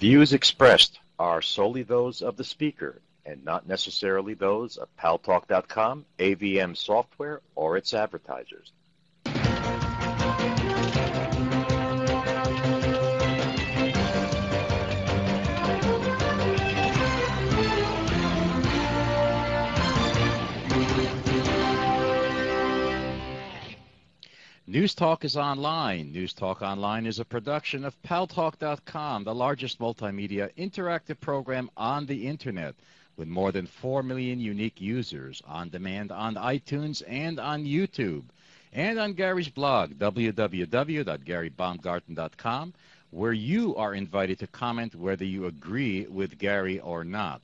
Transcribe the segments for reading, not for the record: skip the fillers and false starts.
The views expressed are solely those of the speaker and not necessarily those of Paltalk.com, AVM Software, or its advertisers. News Talk is online. News Talk Online is a production of Paltalk.com, the largest multimedia interactive program on the Internet, with more than 4 million unique users on demand on iTunes and on YouTube, and on Gary's blog, www.garybaumgarten.com, where you are invited to comment whether you agree with Gary or not.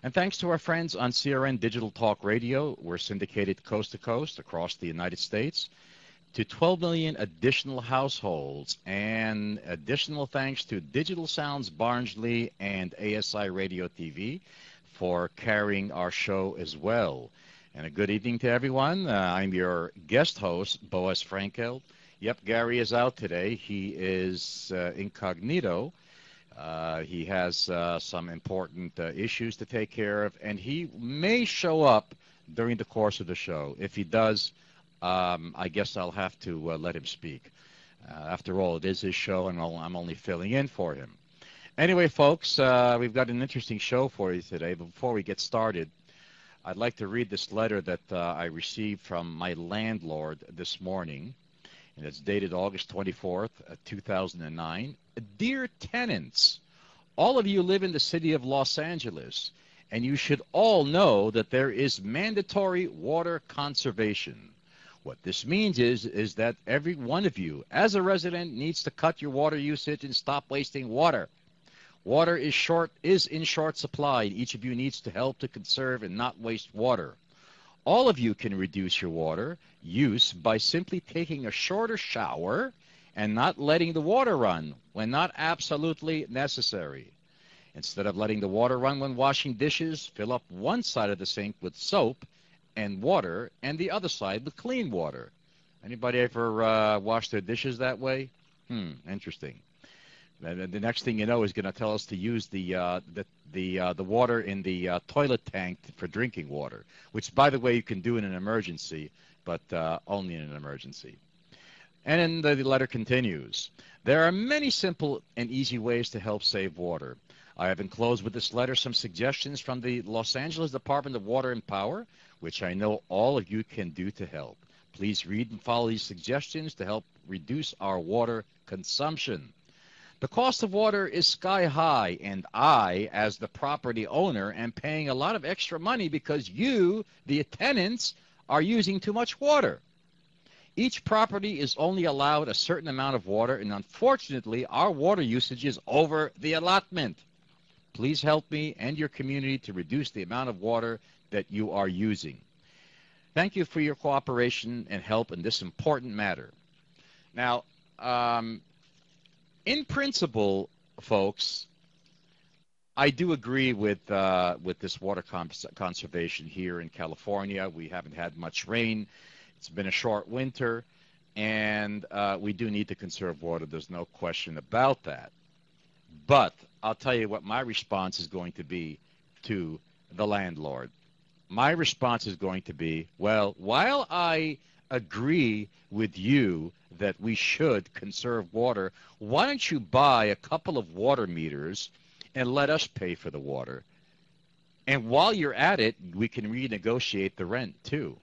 And thanks to our friends on CRN Digital Talk Radio, we're syndicated coast to coast across the United States to 12 million additional households, and additional thanks to Digital Sounds Barnsley and ASI Radio TV for carrying our show as well. And a good evening to everyone. I'm your guest host, Boaz Frankel. Yep, Gary is out today. He is incognito. He has some important issues to take care of, and he may show up during the course of the show. If he does, I guess I'll have to let him speak. After all, it is his show, and I'm only filling in for him. Anyway, folks, we've got an interesting show for you today. But before we get started, I'd like to read this letter that I received from my landlord this morning, and it's dated August 24th, 2009. Dear tenants, all of you live in the city of Los Angeles, and you should all know that there is mandatory water conservation. What this means is that every one of you, as a resident, needs to cut your water usage and stop wasting water. Water is in short supply, and each of you needs to help to conserve and not waste water. All of you can reduce your water use by simply taking a shorter shower and not letting the water run when not absolutely necessary. Instead of letting the water run when washing dishes, fill up one side of the sink with soap and water, and the other side with clean water. Anybody ever wash their dishes that way? Interesting. The next thing you know is going to tell us to use the water in the toilet tank for drinking water, which, by the way, you can do in an emergency, but only in an emergency. And then the letter continues. There are many simple and easy ways to help save water. I have enclosed with this letter some suggestions from the Los Angeles Department of Water and Power, which I know all of you can do to help. Please read and follow these suggestions to help reduce our water consumption. The cost of water is sky high, and I, as the property owner, am paying a lot of extra money because you, the tenants, are using too much water. Each property is only allowed a certain amount of water, and unfortunately, our water usage is over the allotment. Please help me and your community to reduce the amount of water that you are using. Thank you for your cooperation and help in this important matter. Now, in principle, folks, I do agree with this water conservation here in California. We haven't had much rain. It's been a short winter, and we do need to conserve water. There's no question about that. But I'll tell you what my response is going to be to the landlord. My response is going to be, well, while I agree with you that we should conserve water, why don't you buy a couple of water meters and let us pay for the water? And while you're at it, we can renegotiate the rent too.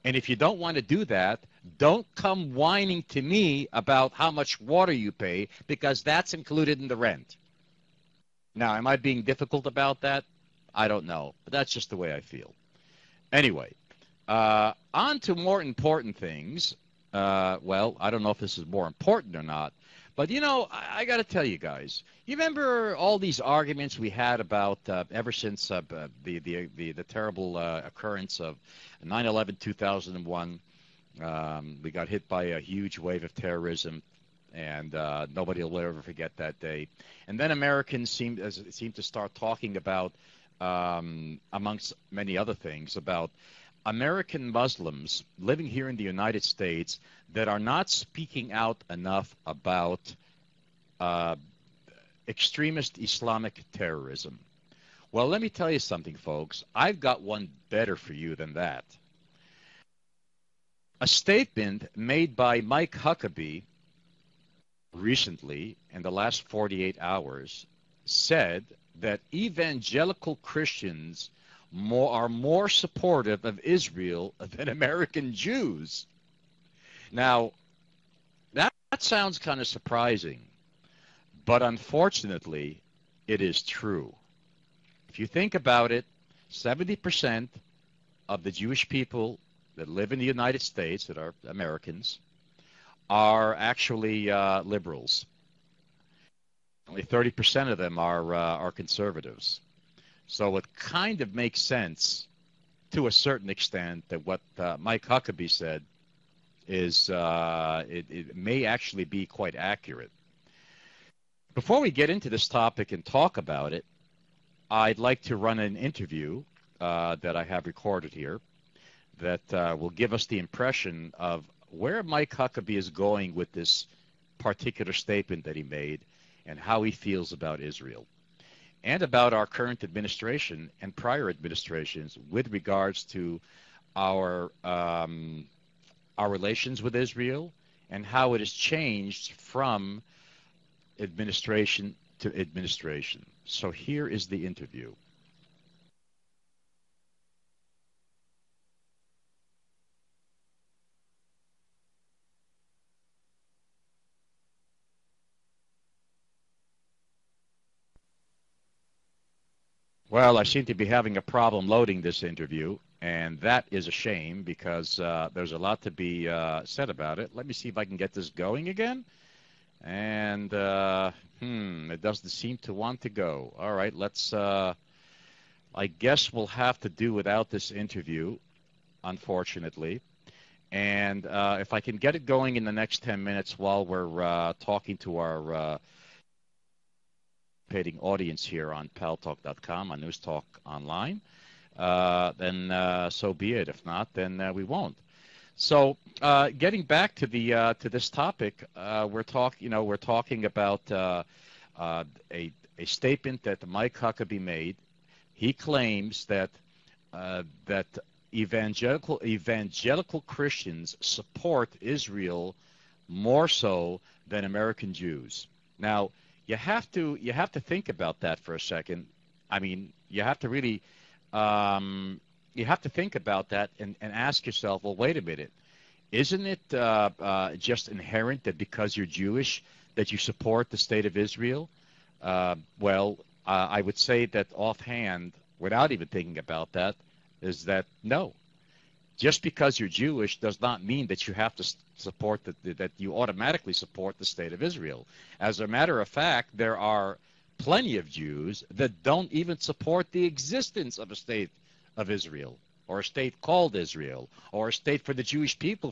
And if you don't want to do that, don't come whining to me about how much water you pay, because that's included in the rent. Now, am I being difficult about that? I don't know, but that's just the way I feel. Anyway, on to more important things. Well, I don't know if this is more important or not, but, you know, I got to tell you guys, you remember all these arguments we had about ever since the terrible occurrence of 9/11/2001? We got hit by a huge wave of terrorism, and nobody will ever forget that day. And then Americans seemed to start talking about, amongst many other things, about American Muslims living here in the United States that are not speaking out enough about extremist Islamic terrorism. Well, let me tell you something, folks. I've got one better for you than that. A statement made by Mike Huckabee recently, in the last 48 hours, said that evangelical Christians are more supportive of Israel than American Jews. Now, that sounds kind of surprising, but unfortunately, it is true. If you think about it, 70% of the Jewish people that live in the United States, that are Americans, are actually liberals. Only 30% of them are conservatives. So it kind of makes sense, to a certain extent, that what Mike Huckabee said is it may actually be quite accurate. Before we get into this topic and talk about it, I'd like to run an interview that I have recorded here that will give us the impression of where Mike Huckabee is going with this particular statement that he made and how he feels about Israel and about our current administration and prior administrations with regards to our relations with Israel and how it has changed from administration to administration. So here is the interview. Well, I seem to be having a problem loading this interview, and that is a shame because there's a lot to be said about it. Let me see if I can get this going again. And, it doesn't seem to want to go. All right, let's, I guess we'll have to do without this interview, unfortunately. And if I can get it going in the next 10 minutes while we're talking to our audience here on Paltalk.com, on News Talk Online, then so be it. If not, then we won't. So, getting back to the to this topic, we're talking about a statement that Mike Huckabee made. He claims that that evangelical Christians support Israel more so than American Jews. Now, you have to think about that for a second. I mean, you have to really you have to think about that and ask yourself, well, wait a minute. Isn't it just inherent that because you're Jewish that you support the state of Israel? Well, I would say that offhand, without even thinking about that, is that no. Just because you're Jewish does not mean that you have to support that you automatically support the state of Israel. As a matter of fact, there are plenty of Jews that don't even support the existence of a state of Israel, or a state called Israel, or a state for the Jewish people,